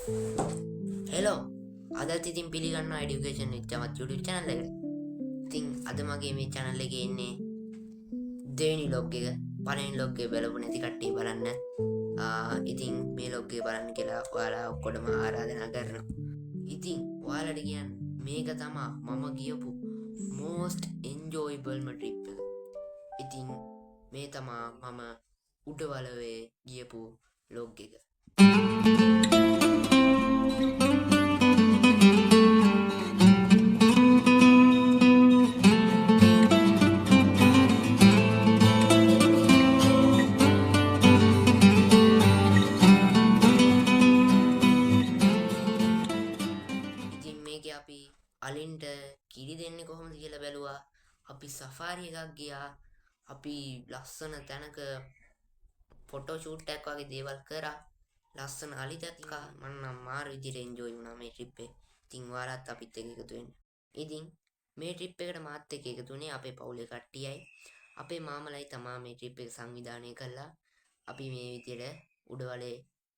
Hello අදත් ඉතින් පිළිගන්න එඩියුකේෂන් විච්චමත් YouTube channel එකට. ඉතින් අද මගේ මේ channel එකේ ඉන්නේ දෙවෙනි log එක. පළවෙනි log එක බලපු නැති කට්ටිය බලන්න. ඉතින් මේ log එක බලන්න කියලා ඔයාලා ඔක්කොටම ආරාධනා කරනවා. ඉතින් ඔයාලට කියන්න මේක තමයි මම ගියපු most enjoyable trip එක. ඉතින් මේ තමයි මම උඩවලවේ ගියපු log එක. අපි අලින්ට කිරි දෙන්නේ කොහොමද කියලා බැලුවා. අපි සෆාරි එකක් ගියා. අපි ලස්සන තැනක ෆොටෝ ෂූට් එකක් වගේ දේවල් කරා. ලස්සන අලි දැක්කා. මම නම් මාර විදිහට එන්ජොයි වුණා මේ ට්‍රිප් එක. ඉතින් ඔයාලත් අපිත් එක්ක එකතු වෙන්න. ඉතින් මේ ට්‍රිප් එකට මාත් එක්ක එකතු වුණේ අපේ පවුලේ කට්ටියයි. අපේ මාමලයි තමයි මේ ට්‍රිප් එක සංවිධානය කළා. අපි මේ විදිහට උඩවලේ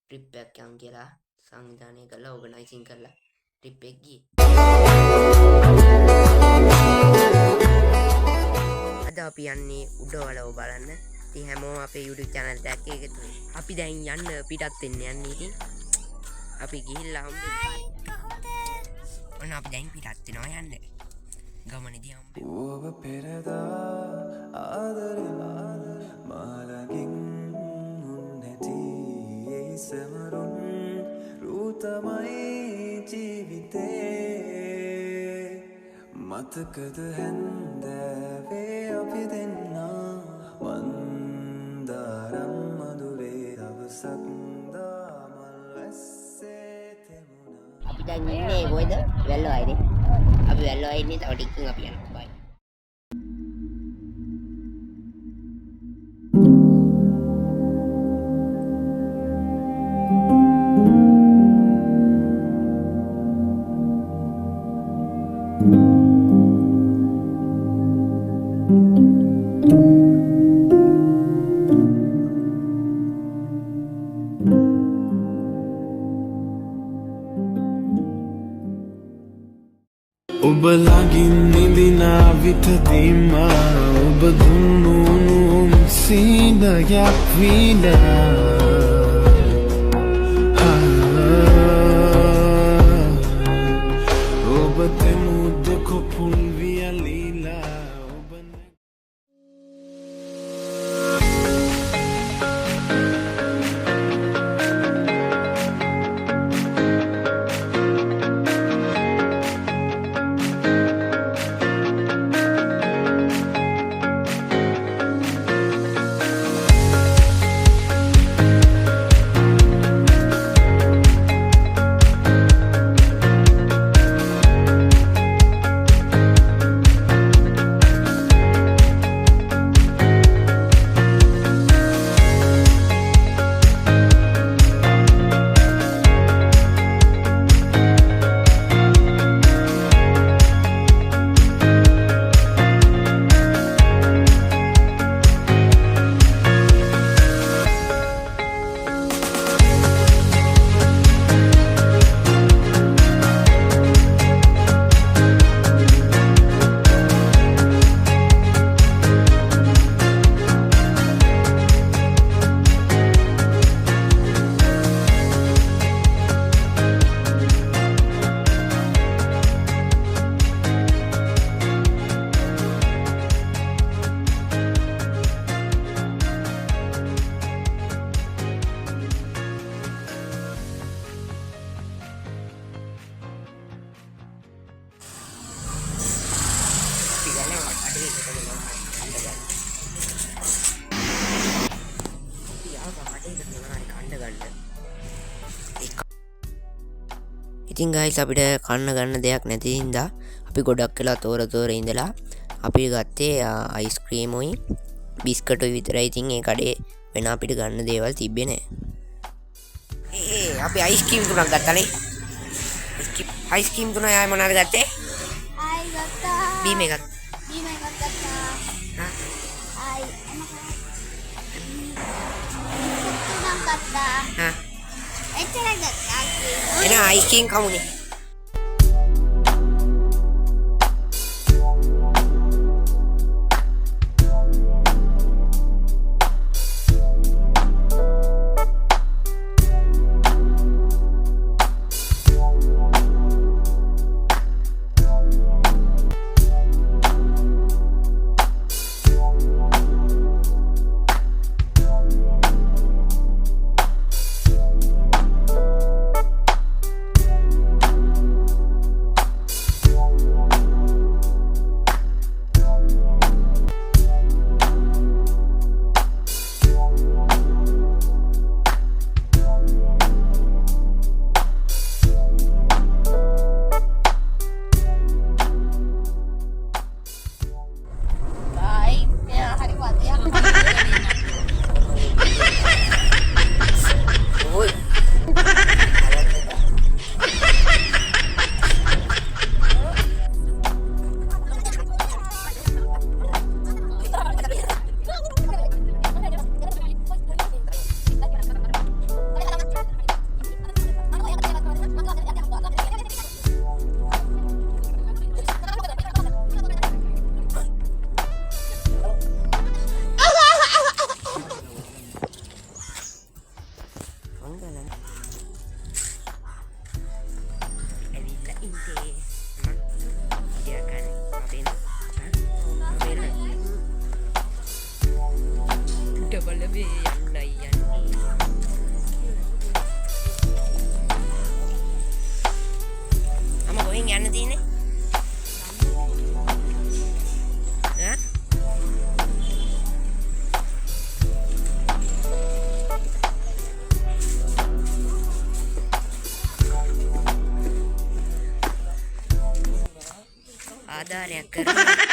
ට්‍රිප් එකක් යන් කියලා සංවිධානය කළා, ඕගනයිසින් කළා. ට්‍රිප් එක ගියේ. අද අපි යන්නේ උඩවලව බලන්න. ඉතින් හැමෝම අපේ YouTube channel එකත් එක්ක එකතු වෙන්න. අපි දැන් යන්න පිටත් වෙන්න යන්නේ. ඉතින් අපි ගිහිල්ලා හම්බෙමු. ඔන්න අපි දැන් පිටත් වෙනවා යන්න. ගමනේදී හම්බෙමු. ඔබ පෙරදා ආදරේ මාලකින් නැති ඒ සමරුන් රුතමයි ජීවිතේ මතකද හැන්දෑවේ අපි දෙන්නා වන්දාරම් මధుරේ දවසක් දාමල් වැස්සේ තෙමුණා. අපි දැන් ඉන්නේ කොයිද? වැල්ලවයිනේ. අපි වැල්ලවයි ඉන්නේ. තව ටිකකින් අපි යනවා. බයි. ඔබ ළඟින් නිදිනා විතදීම ඔබ දුන්නු සීනයක් වීනා ඔබ තෙමුද කොපුල් වියලීලා ඔබ ඉතින් ගයිස් අපිට කන්න ගන්න දෙයක් නැති හින්දා අපි ගොඩක් වෙලා තෝර ඉඳලා අපි ගත්තේ අයිස්ක්‍රීමුයි බිස්කටුයි විතරයි. ඉතින් ඒ කඩේ වෙන අපිට ගන්න දේවල් තිබ්බේ නැහැ. අපි අයිස්ක්‍රීම් තුනක් ගත්තානේ. අයිස්ක්‍රීම් තුන ආයෙ මොනවාද ගත්තේ? ආයි ගත්තා. බීම එකක්. බීම එකක් ගත්තා. ආයි हाँ එච්චරක් ගත්තා එන අයිස්ක්‍රීම් කමුනේ. යන්න තියෙන්නේ ආධාරයක් කරලා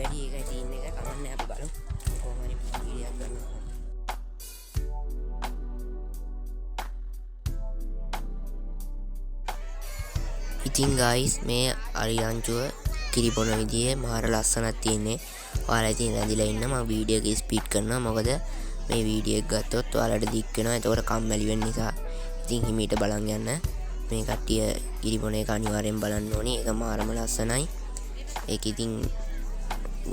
වැඩි එකයි සීන් එක කමන්නේ අපි බලමු කොහොම හරි වීඩියෝයක් ගන්නවා. ඉතින් ගයිස් මේ අරියංචුව කිරිබොන විදිහේ මාර ලස්සනක් තියෙන්නේ. ඔයාලා ඉතින් ඇඳිලා ඉන්න මම වීඩියෝ එක ස්පීඩ් කරනවා මොකද මේ වීඩියෝ එක ගත්තොත් ඔයාලට දික් වෙනවා. ඒතකොට කම්මැලි වෙන්න නිසා ඉතින් හිමීට බලන් යන්න. මේ කට්ටිය කිරිබොන එක අනිවාර්යෙන් බලන්න ඕනි. ඒක මාරම ලස්සනයි. ඒක ඉතින්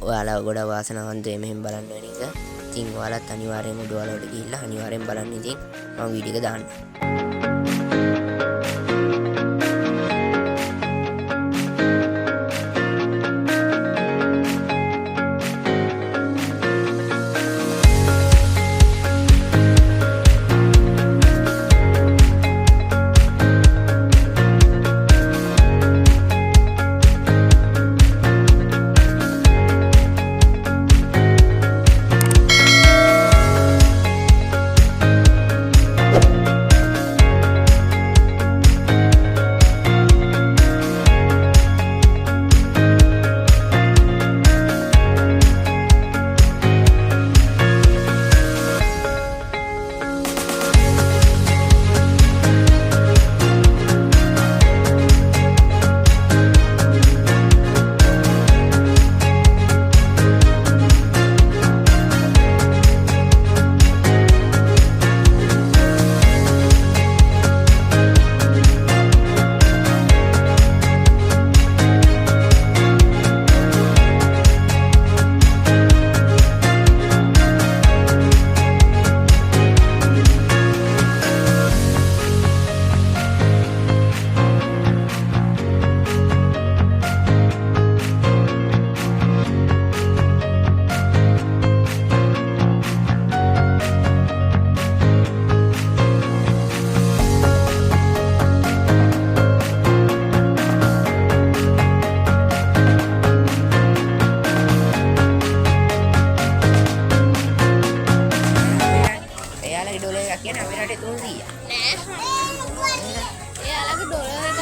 ඔයාලා ගොඩක් වාසනාවන්තව මෙහෙම බලන්න වෙන එක. ඉතින් ඔයාලත් අනිවාර්යෙන්ම උඩවලට ගිහිල්ලා අනිවාර්යෙන් බලන්න. ඉතින් මම වීඩියෝ එක දාන්න. 300ක් කියන්නේ අපේ රටේ 300ක්. නෑ. එයාලගේ ඩොලර් එකක්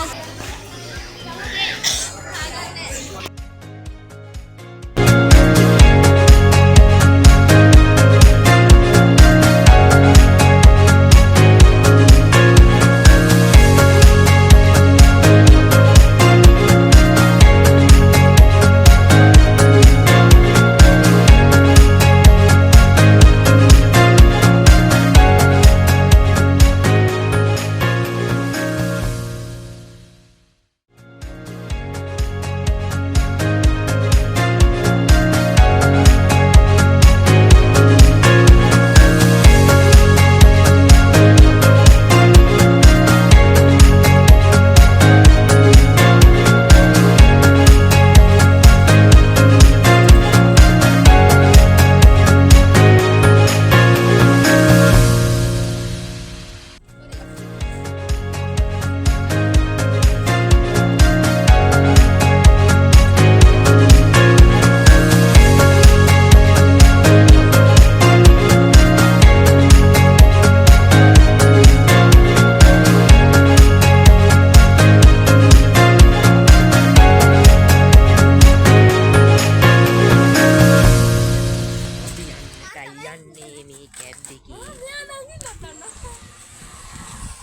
යන්නේ මේ කැබ් එකේ.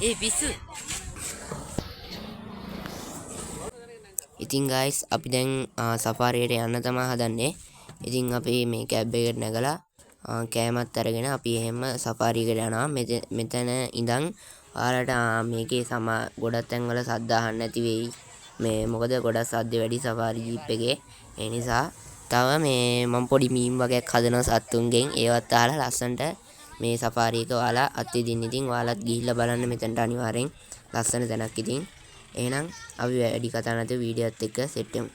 ඒ පිස්සු. ඉතින් guys අපි දැන් සෆාරියට යන්න තමයි හදන්නේ. ඉතින් අපි මේ කැබ් එකට නැගලා කෑමත් අරගෙන අපි එහෙම සෆාරියකට යනවා. මෙතන ඉඳන් ඔයාලට මේකේ ගොඩක් තැන්වල සද්ද අහන්න නැති වෙයි. මේ මොකද ගොඩක් සද්ද වැඩි සෆාරි ජීප් එකේ. ඒ නිසා තව මේ මම පොඩි මීම් වගේක් හදනවා සත්තුන්ගෙන්. ඒවත් අහලා ලස්සනට මේ සෆාරි එක ඔයාලා අත්විඳින්න. ඉතින් ඔයාලත් ගිහිල්ලා බලන්න මෙතනට අනිවාර්යෙන් ලස්සන තැනක් ඉතින්. එහෙනම් අපි වැඩි කතා නැතුව වීඩියෝත් එක්ක සෙට් වෙමු.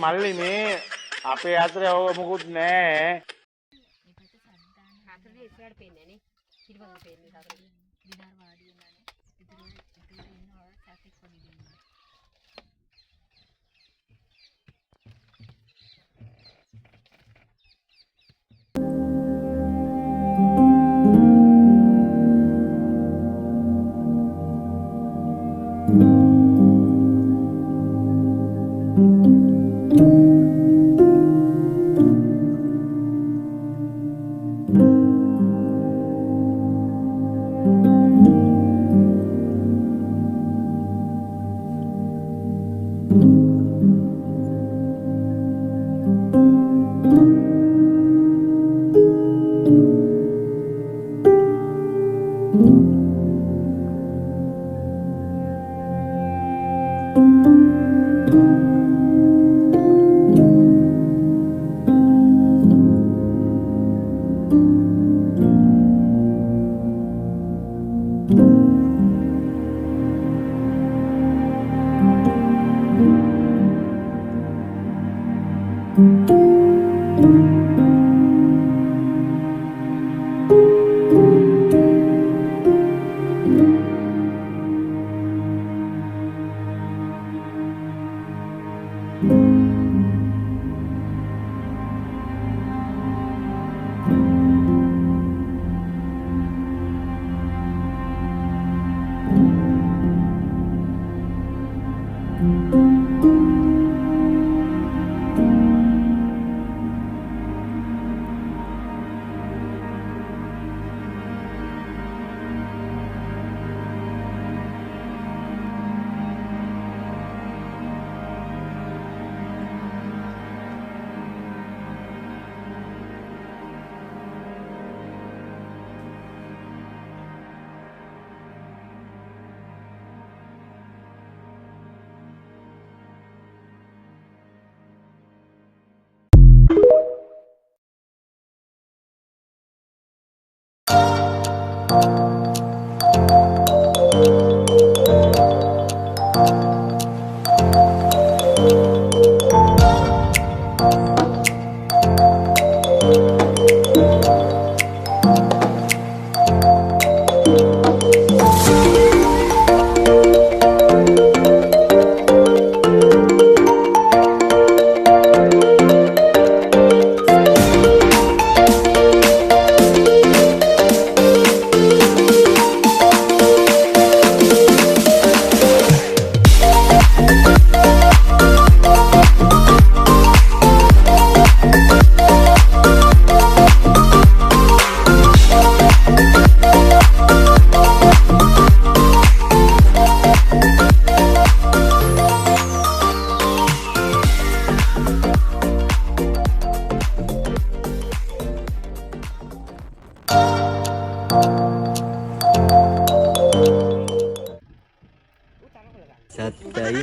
මල්ලි මේ අපේ අතරේ ඔය මොකුත් නෑ.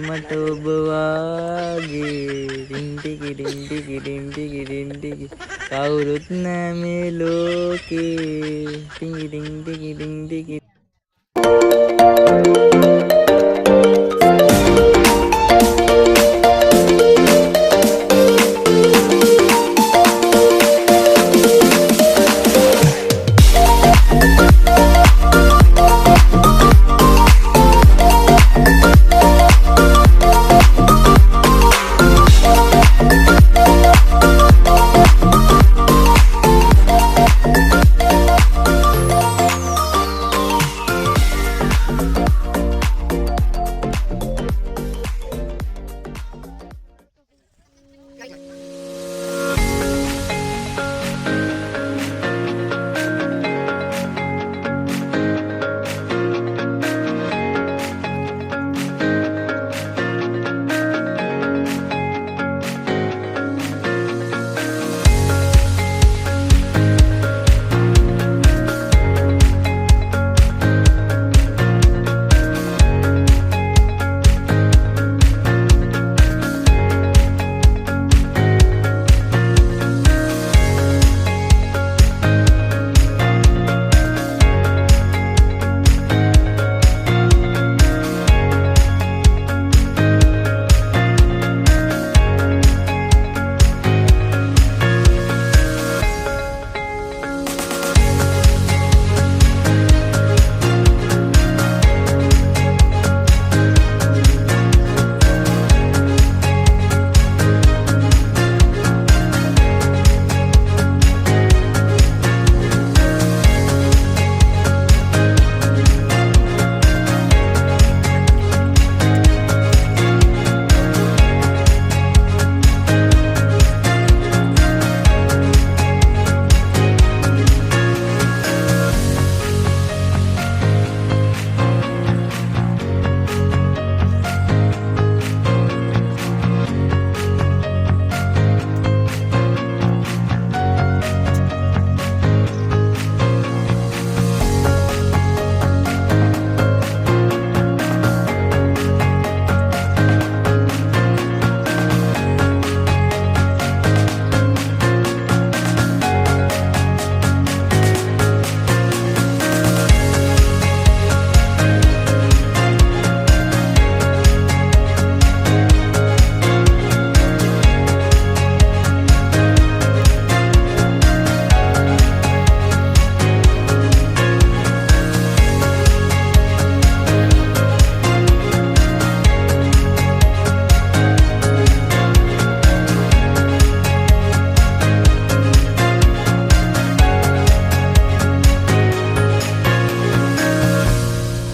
මට ඔබ වාගේ රින්ටිකි රින්ටිකි රින්ටිකි රින්ටිකි කවුරුත් නෑ මේ ලෝකේ ටිංගි ටිංගි ටිංගි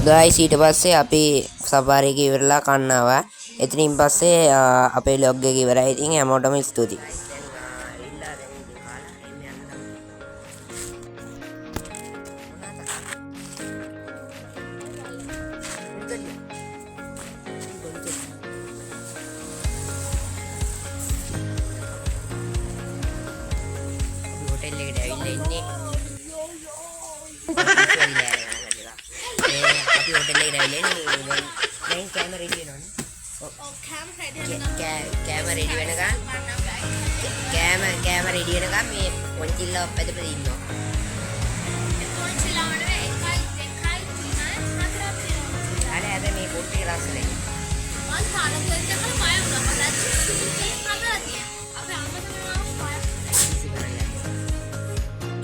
ගයිස් ඊට පස්සේ අපි සෆාරි එක ඉවරලා කන්න ආවා. එතනින් පස්සේ අපේ vlog එක ඉවරයි. ඉතින් හැමෝටම ස්තුතියි. හොටෙල් එකට ඇවිල්ලා ඉන්නේ. අපි හොටෙල් එකට ඇවිල්ලා දැන් කැමරා රෙඩි වෙනවනේ. ඔව් කැමරා රෙඩි වෙනකන් කැමරා රෙඩි වෙනකන් මේ පොන්චිල්ලා පැදපෙද ඉන්නවා. පොන්චිල්ලා වනේ එකයි අර අද මේ පොට්ටි රාසලේ මම තාලෙන් දෙකම පය වුණා.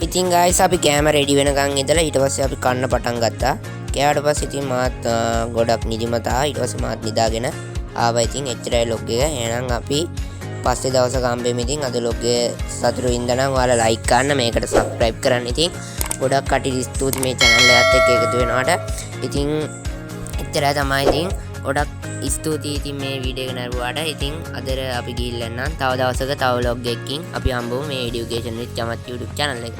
ඉතින් guys අපි කැමරා රෙඩි වෙනකන් ඉඳලා ඊට පස්සේ අපි කන්න පටන් ගත්තා. කෑවට පස්සේ ඉතින් මාත් ගොඩක් නිදිමත ආවා. ඊට පස්සේ මාත් නිදාගෙන ආවා. ඉතින් එච්චරයි vlog එක. එහෙනම් අපි පස්සේ දවසක හම්බෙමු. ඉතින් අද vlog එක සතුටු වෙන්න නම් ඔයාලා like කරන්න, මේකට subscribe කරන්න. ඉතින් ගොඩක් කටි ස්තුති මේ channel එකත් එක්ක එකතු වෙනවට. ඉතින් එච්චරයි තමයි. ඉතින් ගොඩක් ස්තුතියි ඉතින් මේ වීඩියෝ එක නරුවාට. ඉතින් අදට අපි ගිහිල්ලා නම් තව දවසක තව vlog එකකින් අපි හම්බෙමු මේ education with Chamath YouTube channel එක.